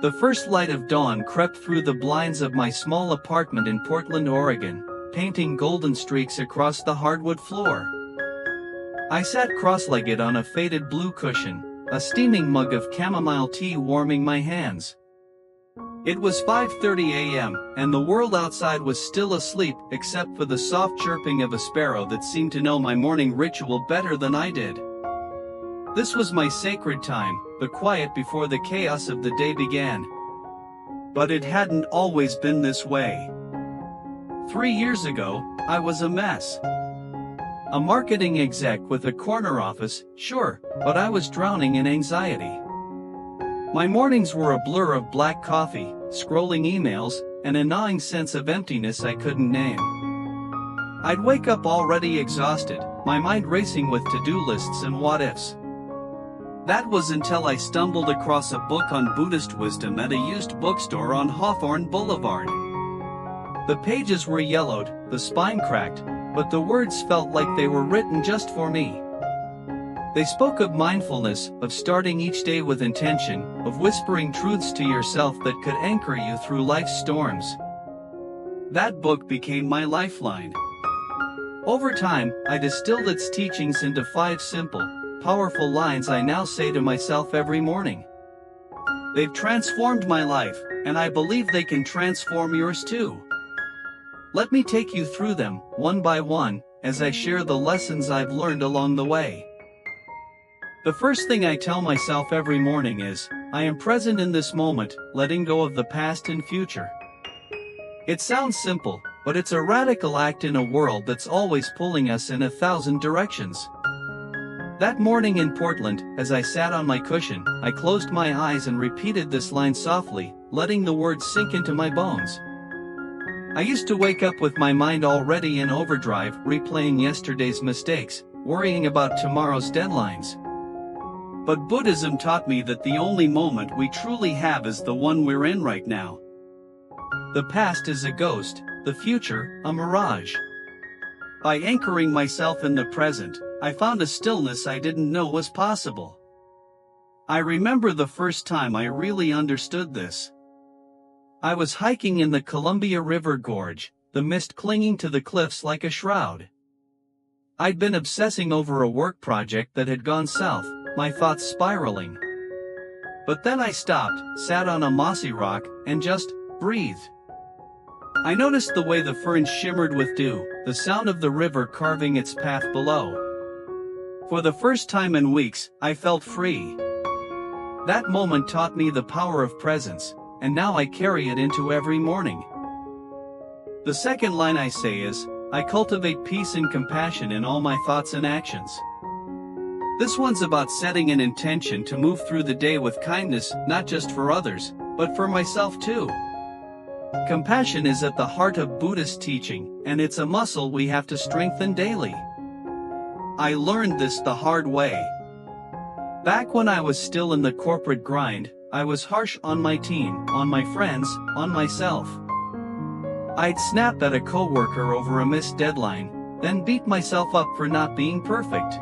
The first light of dawn crept through the blinds of my small apartment in Portland, Oregon, painting golden streaks across the hardwood floor. I sat cross-legged on a faded blue cushion, a steaming mug of chamomile tea warming my hands. It was 5:30 a.m., and the world outside was still asleep except for the soft chirping of a sparrow that seemed to know my morning ritual better than I did. This was my sacred time, the quiet before the chaos of the day began. But it hadn't always been this way. 3 years ago, I was a mess. A marketing exec with a corner office, sure, but I was drowning in anxiety. My mornings were a blur of black coffee, scrolling emails, and a gnawing sense of emptiness I couldn't name. I'd wake up already exhausted, my mind racing with to-do lists and what-ifs. That was until I stumbled across a book on Buddhist wisdom at a used bookstore on Hawthorne Boulevard. The pages were yellowed, the spine cracked, but the words felt like they were written just for me. They spoke of mindfulness, of starting each day with intention, of whispering truths to yourself that could anchor you through life's storms. That book became my lifeline. Over time, I distilled its teachings into 5 simple, powerful lines I now say to myself every morning. They've transformed my life, and I believe they can transform yours too. Let me take you through them, one by one, as I share the lessons I've learned along the way. The first thing I tell myself every morning is, I am present in this moment, letting go of the past and future. It sounds simple, but it's a radical act in a world that's always pulling us in 1,000 directions. That morning in Portland, as I sat on my cushion, I closed my eyes and repeated this line softly, letting the words sink into my bones. I used to wake up with my mind already in overdrive, replaying yesterday's mistakes, worrying about tomorrow's deadlines. But Buddhism taught me that the only moment we truly have is the one we're in right now. The past is a ghost, the future, a mirage. By anchoring myself in the present, I found a stillness I didn't know was possible. I remember the first time I really understood this. I was hiking in the Columbia River Gorge, the mist clinging to the cliffs like a shroud. I'd been obsessing over a work project that had gone south, my thoughts spiraling. But then I stopped, sat on a mossy rock, and just breathed. I noticed the way the ferns shimmered with dew, the sound of the river carving its path below. For the first time in weeks, I felt free. That moment taught me the power of presence, and now I carry it into every morning. The second line I say is, I cultivate peace and compassion in all my thoughts and actions. This one's about setting an intention to move through the day with kindness, not just for others, but for myself too. Compassion is at the heart of Buddhist teaching, and it's a muscle we have to strengthen daily. I learned this the hard way. Back when I was still in the corporate grind, I was harsh on my team, on my friends, on myself. I'd snap at a coworker over a missed deadline, then beat myself up for not being perfect.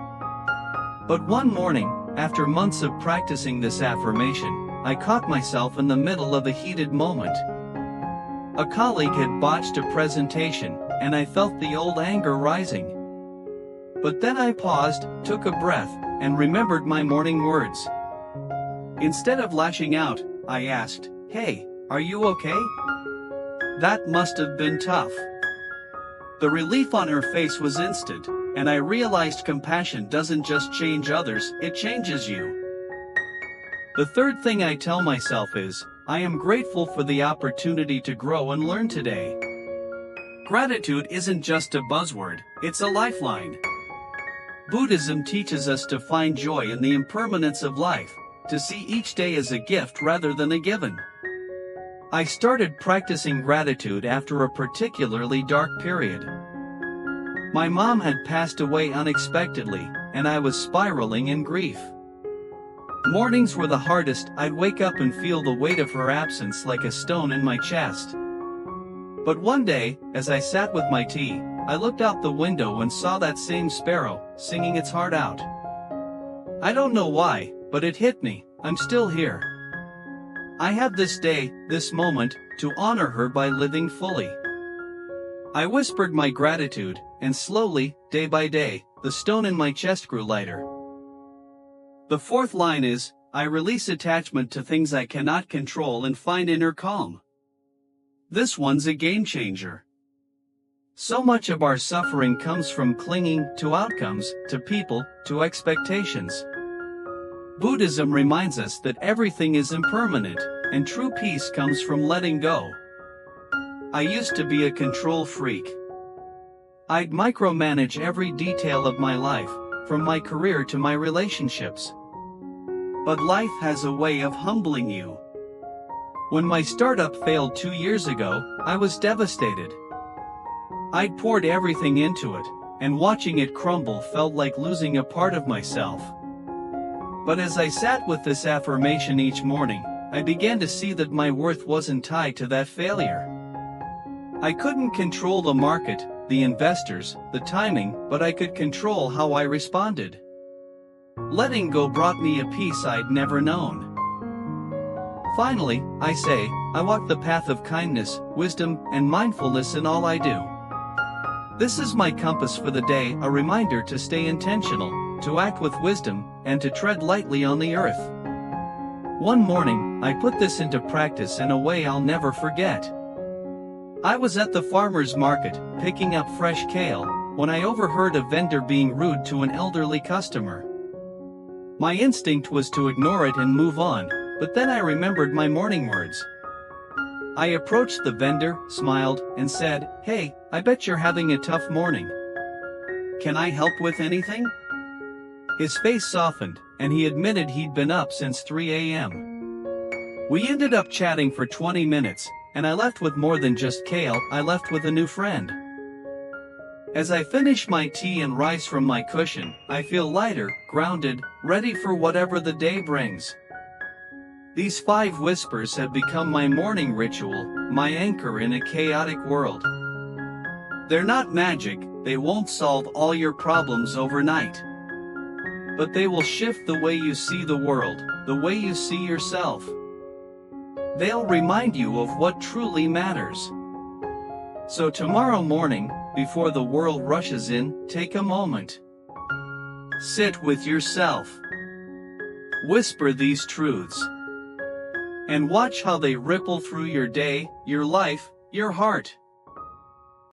But one morning, after months of practicing this affirmation, I caught myself in the middle of a heated moment. A colleague had botched a presentation, and I felt the old anger rising. But then I paused, took a breath, and remembered my morning words. Instead of lashing out, I asked, "Hey, are you okay?" That must have been tough. The relief on her face was instant, and I realized compassion doesn't just change others, it changes you. The third thing I tell myself is, I am grateful for the opportunity to grow and learn today. Gratitude isn't just a buzzword, it's a lifeline. Buddhism teaches us to find joy in the impermanence of life, to see each day as a gift rather than a given. I started practicing gratitude after a particularly dark period. My mom had passed away unexpectedly, and I was spiraling in grief. Mornings were the hardest. I'd wake up and feel the weight of her absence like a stone in my chest. But one day, as I sat with my tea, I looked out the window and saw that same sparrow, singing its heart out. I don't know why, but it hit me, I'm still here. I have this day, this moment, to honor her by living fully. I whispered my gratitude, and slowly, day by day, the stone in my chest grew lighter. The fourth line is, I release attachment to things I cannot control and find inner calm. This one's a game changer. So much of our suffering comes from clinging to outcomes, to people, to expectations. Buddhism reminds us that everything is impermanent, and true peace comes from letting go. I used to be a control freak. I'd micromanage every detail of my life, from my career to my relationships. But life has a way of humbling you. When my startup failed 2 years ago, I was devastated. I'd poured everything into it, and watching it crumble felt like losing a part of myself. But as I sat with this affirmation each morning, I began to see that my worth wasn't tied to that failure. I couldn't control the market, the investors, the timing, but I could control how I responded. Letting go brought me a peace I'd never known. Finally, I say, I walk the path of kindness, wisdom, and mindfulness in all I do. This is my compass for the day, a reminder to stay intentional, to act with wisdom, and to tread lightly on the earth. One morning, I put this into practice in a way I'll never forget. I was at the farmer's market, picking up fresh kale, when I overheard a vendor being rude to an elderly customer. My instinct was to ignore it and move on, but then I remembered my morning words. I approached the vendor, smiled, and said, "Hey, I bet you're having a tough morning. Can I help with anything?" His face softened, and he admitted he'd been up since 3 a.m. We ended up chatting for 20 minutes, and I left with more than just kale, I left with a new friend. As I finish my tea and rise from my cushion, I feel lighter, grounded, ready for whatever the day brings. These 5 whispers have become my morning ritual, my anchor in a chaotic world. They're not magic, they won't solve all your problems overnight. But they will shift the way you see the world, the way you see yourself. They'll remind you of what truly matters. So tomorrow morning, before the world rushes in, take a moment. Sit with yourself. Whisper these truths. And watch how they ripple through your day, your life, your heart.